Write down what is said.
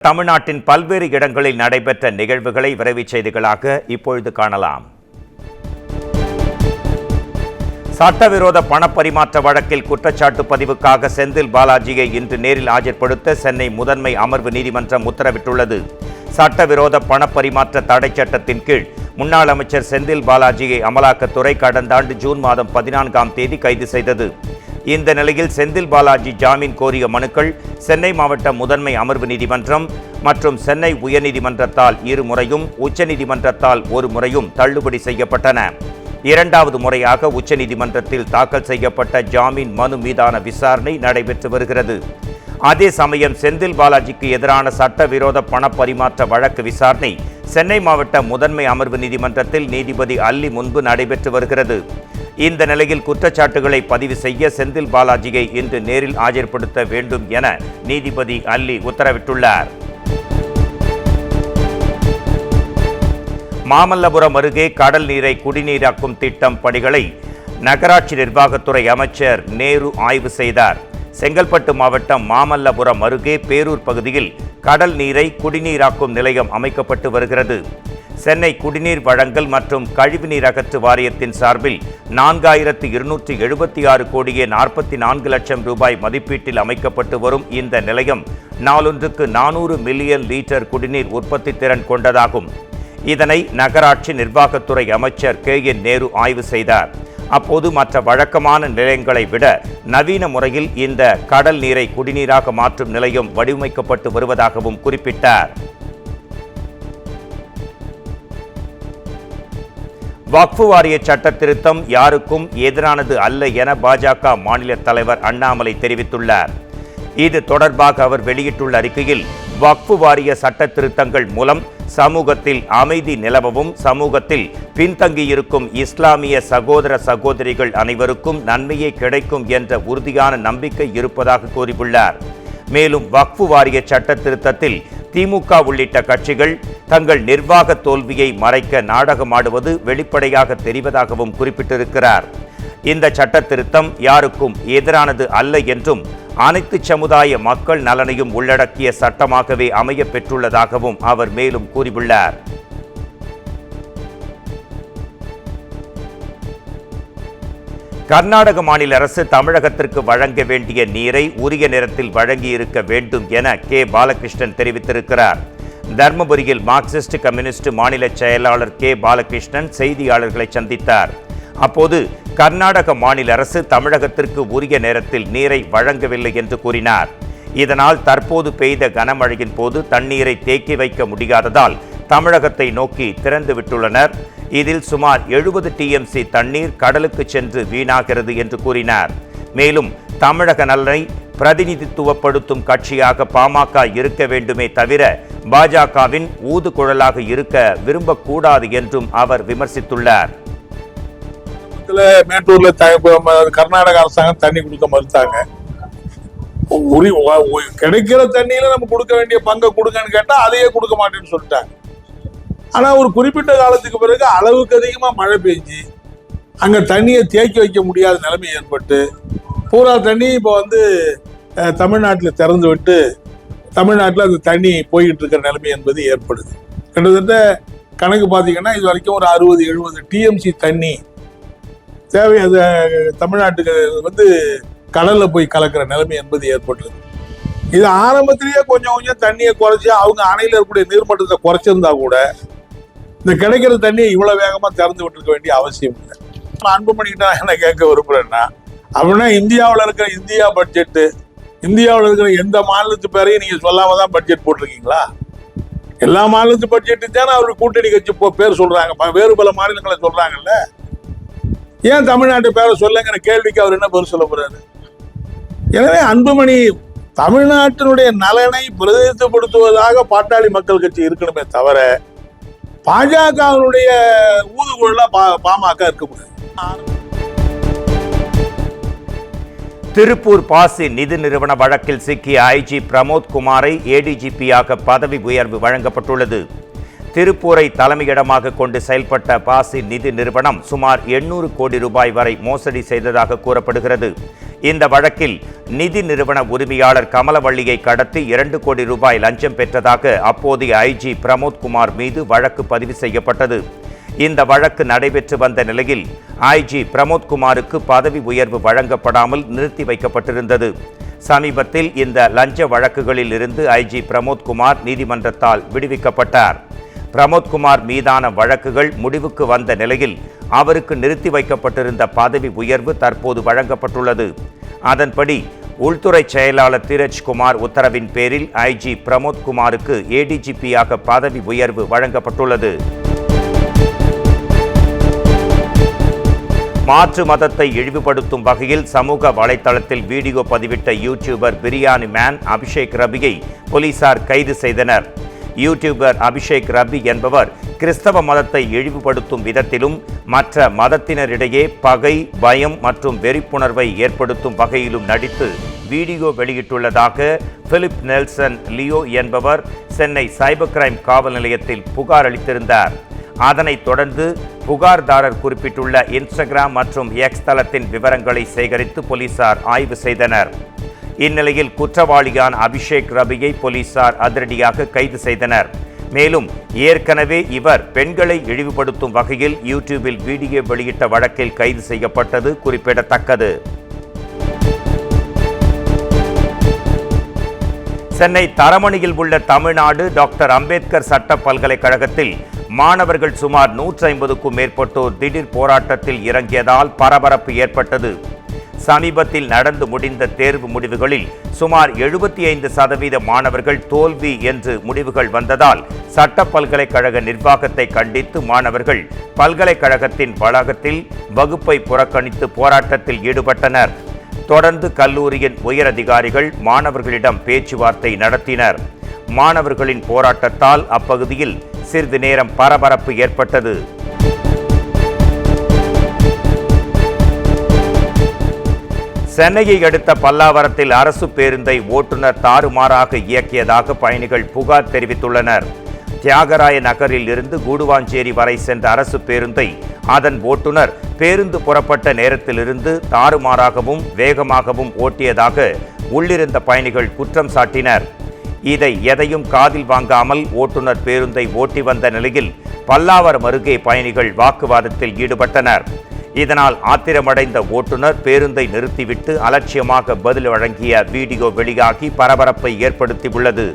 தமிழ்நாட்டின் பல்வேறு இடங்களில் நடைபெற்ற நிகழ்வுகளை விரைவுச் செய்திகளாக இப்பொழுது காணலாம். சட்டவிரோத பணப்பரிமாற்ற வழக்கில் குற்றச்சாட்டு பதிவுக்காக செந்தில் பாலாஜியை இன்று நேரில் ஆஜர்படுத்த சென்னை முதன்மை அமர்வு நீதிமன்றம் உத்தரவிட்டுள்ளது. சட்டவிரோத பணப்பரிமாற்ற தடை சட்டத்தின் கீழ் முன்னாள் அமைச்சர் செந்தில் பாலாஜியை அமலாக்கத்துறை கடந்த ஆண்டு ஜூன் மாதம் 14ஆம் தேதி கைது செய்தது. இந்த நிலையில் செந்தில் பாலாஜி ஜாமீன் கோரிய மனுக்கள் சென்னை மாவட்ட முதன்மை அமர்வு நீதிமன்றம் மற்றும் சென்னை உயர்நீதிமன்றத்தால் இருமுறையும் உச்சநீதிமன்றத்தால் ஒரு முறையும் தள்ளுபடி செய்யப்பட்டன. இரண்டாவது முறையாக உச்சநீதிமன்றத்தில் தாக்கல் செய்யப்பட்ட ஜாமீன் மனு மீதான விசாரணை நடைபெற்று வருகிறது. அதே சமயம் செந்தில் பாலாஜிக்கு எதிரான சட்டவிரோத பணப்பரிமாற்ற வழக்கு விசாரணை சென்னை மாவட்ட முதன்மை அமர்வு நீதிமன்றத்தில் நீதிபதி அல்லி முன்பு நடைபெற்று வருகிறது. இந்த நிலையில் குற்றச்சாட்டுகளை பதிவு செய்ய செந்தில் பாலாஜியை இன்று நேரில் ஆஜர்படுத்த வேண்டும் என நீதிபதி அல்லி உத்தரவிட்டுள்ளார். மாமல்லபுரம் அருகே கடல் நீரை குடிநீராக்கும் திட்டம் பணிகளை நகராட்சி நிர்வாகத்துறை அமைச்சர் நேரு ஆய்வு செய்தார். செங்கல்பட்டு மாவட்டம் மாமல்லபுரம் அருகே பேரூர் பகுதியில் கடல் நீரை குடிநீராக்கும் நிலையம் அமைக்கப்பட்டு வருகிறது. சென்னை குடிநீர் வழங்கல் மற்றும் கழிவுநீர் அகற்று வாரியத்தின் சார்பில் 4276 கோடியே 44 லட்சம் ரூபாய் மதிப்பீட்டில் அமைக்கப்பட்டு வரும் இந்த நிலையம் நாளொன்றுக்கு 400 மில்லியன் லிட்டர் குடிநீர் உற்பத்தி திறன் கொண்டதாகும். இதனை நகராட்சி நிர்வாகத்துறை அமைச்சர் KN நேரு ஆய்வு செய்தார். அப்போது மற்ற வழக்கமான நிலையங்களை விட நவீன முறையில் இந்த கடல் நீரை குடிநீராக மாற்றும் நிலையம் வடிவமைக்கப்பட்டு வருவதாகவும் குறிப்பிட்டார். வக்ஃபு வாரிய சட்ட திருத்தம் யாருக்கும் எதிரானது அல்ல என பாஜக மாநில தலைவர் அண்ணாமலை தெரிவித்துள்ளார். இது தொடர்பாக அவர் வெளியிட்டுள்ள அறிக்கையில், வக்ஃபு வாரிய சட்ட திருத்தங்கள் மூலம் சமூகத்தில் அமைதி நிலவவும் சமூகத்தில் பின்தங்கியிருக்கும் இஸ்லாமிய சகோதர சகோதரிகள் அனைவருக்கும் நன்மையே கிடைக்கும் என்ற உறுதியான நம்பிக்கை இருப்பதாக கூறியுள்ளார். மேலும் வக்ஃபு வாரிய சட்ட திருத்தத்தில் திமுக உள்ளிட்ட கட்சிகள் தங்கள் நிர்வாக தோல்வியை மறைக்க நாடகமாடுவது வெளிப்படையாக தெரிவதாகவும் குறிப்பிட்டிருக்கிறார். இந்த சட்ட திருத்தம் யாருக்கும் எதிரானது அல்ல என்றும் அனைத்து சமுதாய மக்கள் நலனையும் உள்ளடக்கிய சட்டமாகவே அமைய பெற்றுள்ளதாகவும் அவர் மேலும் கூறியுள்ளார். கர்நாடக மாநில அரசு தமிழகத்திற்கு வழங்க வேண்டிய நீரை உரிய நேரத்தில் வழங்கியிருக்க வேண்டும் என கே பாலகிருஷ்ணன் தெரிவித்திருக்கிறார். தர்மபுரியில் மார்க்சிஸ்ட் கம்யூனிஸ்ட் மாநில செயலாளர் கே பாலகிருஷ்ணன் செய்தியாளர்களை சந்தித்தார். அப்போது கர்நாடக மாநில அரசு தமிழகத்திற்கு உரிய நேரத்தில் நீரை வழங்கவில்லை என்று கூறினார். இதனால் தற்போது பெய்த கனமழையின் போது தண்ணீரை தேக்கி வைக்க முடியாததால் தமிழகத்தை நோக்கி திறந்து விட்டுள்ளனர். இதில் சுமார் 70 TMC தண்ணீர் கடலுக்கு சென்று வீணாகிறது என்று கூறினார். மேலும் தமிழக நலனை பிரதிநிதித்துவப்படுத்தும் கட்சியாக பாமக இருக்க வேண்டுமே தவிர பாஜகவின் ஊதுகுழலாக இருக்க விரும்பக்கூடாது என்றும் அவர் விமர்சித்துள்ளார். மேட்டூர்ல கர்நாடக அரசாங்கம் தண்ணி கொடுக்க மறுத்தாங்க. கிடைக்கிற தண்ணியில நம்ம கொடுக்க வேண்டிய பங்கை கொடுங்கன்னு கேட்டா அதையே கொடுக்க மாட்டேன்னு சொல்லிட்டாங்க. ஆனா ஒரு குறிப்பிட்ட காலத்துக்கு பிறகு அளவுக்கு அதிகமா மழை பெஞ்சு அங்க தண்ணியை தேக்கி வைக்க முடியாத நிலைமை ஏற்பட்டு பூரா தண்ணி இப்போ தமிழ்நாட்டில் திறந்து விட்டு தமிழ்நாட்டில் அந்த தண்ணி போய்கிட்டு இருக்கிற நிலைமை என்பது ஏற்படுது. கிட்டத்தட்ட கணக்கு பார்த்தீங்கன்னா இது வரைக்கும் ஒரு 60-70 TMC தண்ணி தேவை அது தமிழ்நாட்டுக்கு கடல்ல போய் கலக்கிற நிலைமை என்பது ஏற்பட்டது. இது ஆரம்பத்திலேயே கொஞ்சம் கொஞ்சம் தண்ணியை குறைச்சி அவங்க அணையில் இருக்கக்கூடிய நீர்மட்டத்தை குறைச்சிருந்தா கூட இந்த கிடைக்கிற தண்ணியை இவ்வளவு வேகமா திறந்து விட்டுருக்க வேண்டிய அவசியம் இல்லை. அன்புமணிக்கிட்ட என்ன கேட்க விரும்புறேன்னா, அப்படின்னா இந்தியாவில் இருக்கிற இந்தியா பட்ஜெட்டு, இந்தியாவில் இருக்கிற எந்த மாநிலத்து பேரையும் நீங்க சொல்லாம தான் பட்ஜெட் போட்டிருக்கீங்களா? எல்லா மாநிலத்து பட்ஜெட்டு தானே அவரு கூட்டணி கட்சி பேர் சொல்றாங்க, வேறு பல மாநிலங்களை சொல்றாங்கல்ல. ஏன் தமிழ்நாட்டு பேரை சொல்லுங்கிற கேள்விக்கு அவர் என்ன பதில் சொல்ல போறாரு? எனவே அன்புமணி தமிழ்நாட்டினுடைய நலனை பிரதிநிதித்துவப்படுத்துவதாக பாட்டாளி மக்கள் கட்சி இருக்கணுமே தவிர பாஜகவினுடைய ஊதுகுழலா பாமக இருக்க முடியாது. திருப்பூர் பாசி நிதி நிறுவன வழக்கில் சிக்கிய IG பிரமோத் குமாரை ADGP-யாக பதவி உயர்வு வழங்கப்பட்டுள்ளது. திருப்பூரை தலைமையிடமாக கொண்டு செயல்பட்ட பாசி நிதி நிறுவனம் சுமார் 800 கோடி ரூபாய் வரை மோசடி செய்ததாக கூறப்படுகிறது. இந்த வழக்கில் நிதி நிறுவன உரிமையாளர் கமலவள்ளியை கடத்தி 2 கோடி ரூபாய் லஞ்சம் பெற்றதாக அப்போதைய ஐஜி பிரமோத்குமார் மீது வழக்கு பதிவு செய்யப்பட்டது. இந்த வழக்கு நடைபெற்று வந்த நிலையில் ஐஜி பிரமோத்குமாருக்கு பதவி உயர்வு வழங்கப்படாமல் நிறுத்தி வைக்கப்பட்டிருந்தது. சமீபத்தில் இந்த லஞ்ச வழக்குகளில் இருந்து ஐஜி பிரமோத்குமார் நீதிமன்றத்தால் விடுவிக்கப்பட்டார். பிரமோத்குமார் மீதான வழக்குகள் முடிவுக்கு வந்த நிலையில் அவருக்கு நிறுத்தி வைக்கப்பட்டிருந்த பதவி உயர்வு தற்போது வழங்கப்பட்டுள்ளது. அதன்படி உள்துறை செயலாளர் தீரஜ்குமார் உத்தரவின் பேரில் ஐஜி பிரமோத்குமாருக்கு ஏடிஜிபியாக பதவி உயர்வு வழங்கப்பட்டுள்ளது. மாற்று மதத்தை இழிவுபடுத்தும் வகையில் சமூக வலைதளத்தில் வீடியோ பதிவிட்ட யூடியூபர் பிரியாணி மேன் அபிஷேக் ரபியை போலீசார் கைது செய்தனர். யூடியூபர் அபிஷேக் ரபி என்பவர் கிறிஸ்தவ மதத்தை இழிவுபடுத்தும் விதத்திலும் மற்ற மதத்தினரிடையே பகை, பயம் மற்றும் வெறிப்புணர்வை ஏற்படுத்தும் வகையிலும் நடித்து வீடியோ வெளியிட்டுள்ளதாக பிலிப் நெல்சன் லியோ என்பவர் சென்னை சைபர் கிரைம் காவல் நிலையத்தில் புகார் அளித்திருந்தார். அதனைத் தொடர்ந்து புகார்தாரர் குறிப்பிட்டுள்ள இன்ஸ்டாகிராம் மற்றும் எக்ஸ் தளத்தின் விவரங்களை சேகரித்து போலீசார் ஆய்வு செய்தனர். இந்நிலையில் குற்றவாளியான அபிஷேக் ரபியை போலீசார் அதிரடியாக கைது செய்தனர். மேலும் ஏற்கனவே இவர் பெண்களை இழிவுபடுத்தும் வகையில் யூடியூபில் வீடியோ வெளியிட்ட வழக்கில் கைது செய்யப்பட்டது குறிப்பிடத்தக்கது. சென்னை தரமணியில் உள்ள தமிழ்நாடு டாக்டர் அம்பேத்கர் சட்ட பல்கலைக்கழகத்தில் மாணவர்கள் சுமார் 150க்கும் மேற்பட்டோர் திடீர் போராட்டத்தில் இறங்கியதால் பரபரப்பு ஏற்பட்டது. சமீபத்தில் நடந்து முடிந்த தேர்வு முடிவுகளில் சுமார் 75% மாணவர்கள் தோல்வி என்று முடிவுகள் வந்ததால் சட்ட பல்கலைக்கழக நிர்வாகத்தை கண்டித்து மாணவர்கள் பல்கலைக்கழகத்தின் வளாகத்தில் வகுப்பை புறக்கணித்து போராட்டத்தில் ஈடுபட்டனர். தொடர்ந்து கல்லூரியின் உயரதிகாரிகள் மாணவர்களிடம் பேச்சுவார்த்தை நடத்தினர். மாணவர்களின் போராட்டத்தால் அப்பகுதியில் சிறிது நேரம் பரபரப்பு ஏற்பட்டது. சென்னையை அடுத்த பல்லாவரத்தில் அரசு பேருந்தை ஓட்டுநர் தாறுமாறாக இயக்கியதாக பயணிகள் புகார் தெரிவித்துள்ளனர். தியாகராய நகரில் இருந்து கூடுவாஞ்சேரி வரை சென்ற அரசு பேருந்தை அதன் ஓட்டுநர் பேருந்து புறப்பட்ட நேரத்திலிருந்து தாறுமாறாகவும் வேகமாகவும் ஓட்டியதாக உள்ளிருந்த பயணிகள் குற்றம் சாட்டினர். இதை எதையும் காதில் வாங்காமல் ஓட்டுநர் பேருந்தை ஓட்டி வந்த நிலையில் பல்லாவரம் அருகே பயணிகள் வாக்குவாதத்தில் ஈடுபட்டனர். இதனால் ஆத்திரமடைந்த ஓட்டுநர் பேருந்தை நிறுத்திவிட்டு அலட்சியமாக பதில் வழங்கிய வீடியோ வெளியாகி பரபரப்பை ஏற்படுத்தியுள்ளது.